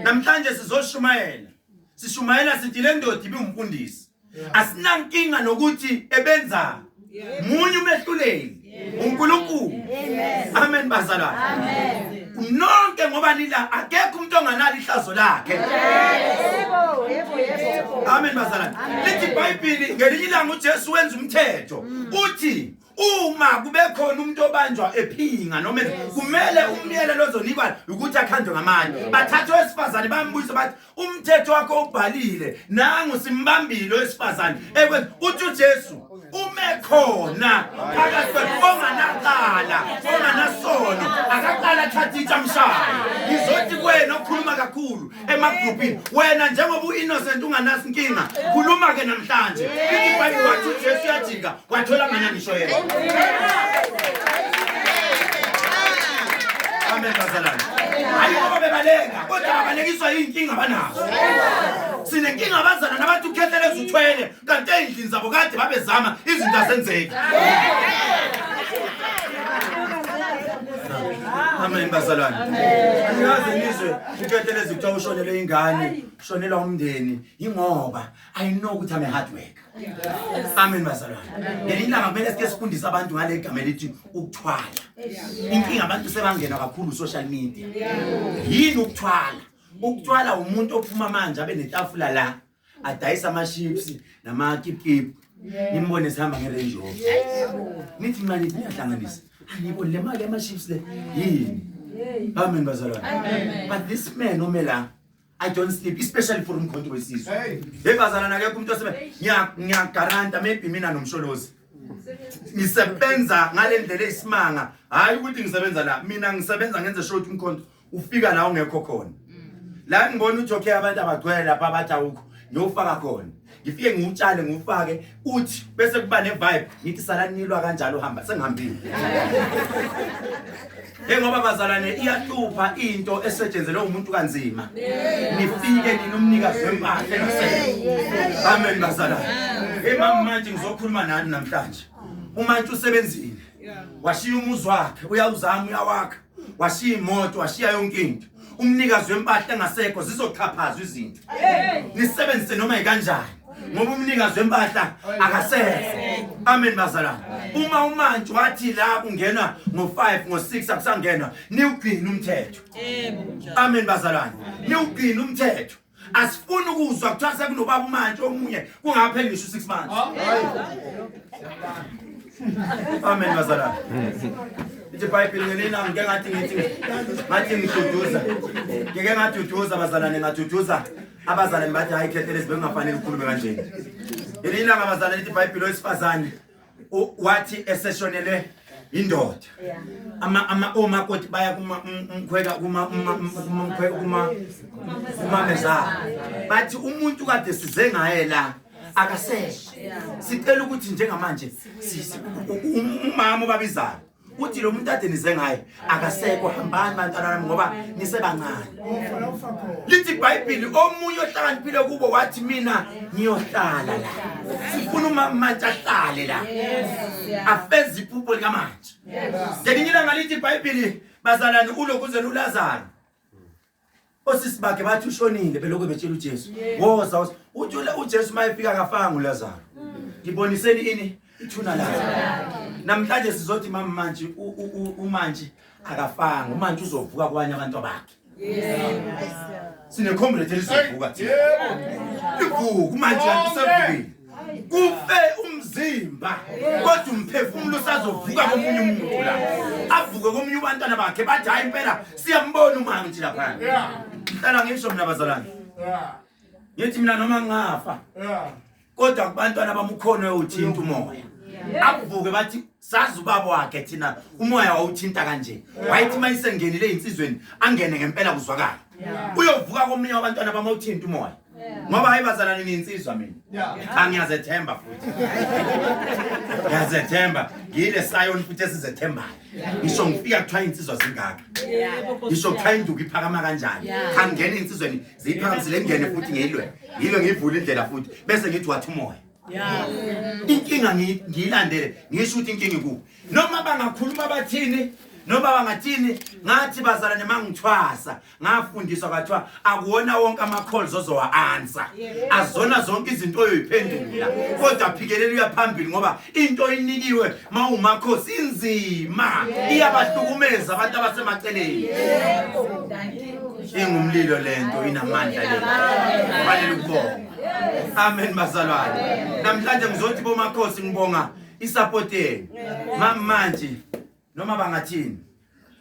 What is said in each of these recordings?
Namhlanje sizoshumayela. Sishumayela sithi le ndoda ibumfundisi. Asinankinga nokuthi ebenza. Munye umehluleli. uNkulunkulu. Amen bazalwane. Amen. Nonke ngoba nila akekho umuntu onganalo ihlazo lakhe. Yebo. Amen bazalwane. Lithi iBhayibheli ngelinye ilanga uJesu wenza umthetho. Uthi uma kube khona umuntu obanjwa ephinga noma kumele umyelelo ozonikwa ukuthi akhandwe ngamanye. Bathatha owesifazane bambuza bathi umthetho wakho ubhalile nangu simbambile owesifazane. Ekwenza uthi uJesu ume khona phakathi onganakala onganasono akaqala thatha ichamshaya. Ngizothi kwena okhuluma kakhulu emagrupini wena njengoba uinnocent unganasi inkinga khuluma ke namhlanje. Ithi iBhayibheli wathi uJesu yajika wathola mana ngisho yena. Amen bazalwane. Hayi ngoba bebalenga kodwa abalekiswa inkinga banazo. Sinenkinga abazana nabantu ukhetheleza uthwele kanti endlini zabo kade babezama izinto azenzeki. Amen bazalwane. Angaze nizwe ukhetheleza ukuthi ushonele ingane, ushonela umndeni ingoba I know ukuthi I'm a hard worker. Amen bazalwane. Ngelilanga kumele sike sifundise abantu ngale gama elithi ukuthwala. Inkinga abantu sebangena kakhulu social media. Yini ukuthwala? Ukuthwala umuntu ophuma manje abe netafula la adayisa ama chips nama kipkip. Nimbone sihamba ngeRange Rover. Nithi mali iyahlanganisa. Anibone le mali ama chips le yini? Amen bazalwane. But this man omela I don't sleep, especially for umkhonto wesizwe. Hey bazalwana akekho umuntu osebe ngiyagaranta maybe mina nomsholozi. Ngisebenza ngale ndlela esimanga, hayi ukuthi ngisebenza la, mina ngisebenza ngenze sure ukuthi umkhonto ufika la ungekho khona. La ngibona ukuthi okay abantu abagcwele lapha abathi awukho, ngiyofaka khona. Ngifike ngiutshale ngufake uthi bese kuba ne vibe, ngithi salanilwa kanjalo hamba sengihambile. Ngoba bazalwane iyahlupha into esetshenzelwe umuntu kanzima. Nifike ninomnikazi wempahla engasekho. Amen bazalwane. Mama manje ngizokhuluma nani namhlanje. Umanje usebenzile. Washiya umuzi wakhe, uyawuzama uyawakha. Washiya imoto, washiya yonke into. Umnikazi wempahla engasekho zizochaphazwa izinto. Nisebenzise noma ikanjani. Ngoba umnikazi wempahla akasekho. Amen bazalwane. Uma umanje wathi la kungena ngo5 ngo6 akusangena niwugcina umthetho. Amen bazalwane. Niwugcina umthetho. Asifuni ukuzwa kuthiwa sekunobaba umanje omunye kungapheli ngisho 6 months. Amen bazalwane. Ithi iBhayibheli ngelina ngeke ngathi ngiduduza. Ngeke ngaduduza bazalwane ngaduduza. Abazalwane bathi hayi khethelezi bengafanele ukukhuluma kanjeni. Elina ngabazalwane ithi iBhayibheli owesifazane wathi eseshonele indoda. Ama omakoti baya kumkhweka kuma meza. Bathi umuntu kade size ngaye la akaseshi. Sicela ukuthi njengamanje umama obabizayo uthi lo muntu ade nize ngaye akasekho hambani bantwana bami ngoba nisebancane. Lithi iBhayibheli omunye ohlakaniphile kubo wathi mina ngiyohlala la. Sifuna umama ahlale la. Afeze iphupho likamanje. Ngelinye ilanga lithi iBhayibheli bazalwane ulokuze uLazaro. Osisi bakhe bathi ushonile belokho betshela uJesu. Woza uthi uJesu mayefika akafanga uLazaro. Ngiboniseni ini ithuna la. Namhlanje sizothi mama manje umanje akafanga umanje uzovuka kwanye abantu bakhe. Sine comrade elizovuka thina. Ivuka umanje antisavukile. Kufe umzimba kodwa umphefumulo usazovuka komunye umuntu la. Avuke komunye ubantwana bakhe bathi hayi impela siyambona umanje lapha. Hlala ngisho mina bazalwane. Ngithi mina noma ngafa. Kodwa kubantwana bamukhona uthinta umoya. Avuke bathi sazi ubaba wakhe thina umoya wawuthinta kanje. Wayithi mayisengenile insizweni angene ngempela kuzwakala. Uyovuka komunye wabantwana bamawuthinta umoya. Ngoba hayibazalane ninsizwa mina. Angiyazethemba futhi. Ngiyazethemba ngile sayon futhi esizethembayo. Ngisho ngifika kuthiwa insizwa zingaka. Ngisho kuthiwa induku iphakama kanjani. Angene insizweni ziphakamisile ngene futhi ngiyilwe. Yilo ngivula indlela futhi bese ngithi wathi umoya. Inkinga ngiyilandele ngisho ukuthi inkinga ikuphi. Noma bangakhuluma bathini noma bangathini ngathi bazalane mangithwasa ngafundiswa kwathiwa akuwona wonke ama calls ozowa answer azona zonke izinto oyiphendula kodwa phikelela uyaphambili ngoba into inikiwe mawumakhosi inzima iyabahlukumeza abantu abasemaceleni ingumlilo lento inamandla lento fanele ukubonga amen bazalwane namhlanje ngizothi bomakhosi ngibonga isupport yenu manje noma bangathini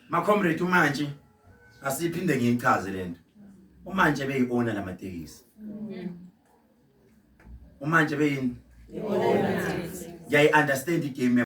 ma comrade umanje asiphinde ngiyichaze lento umanje beyiona lamatekisi umanje beyini yayi understand igame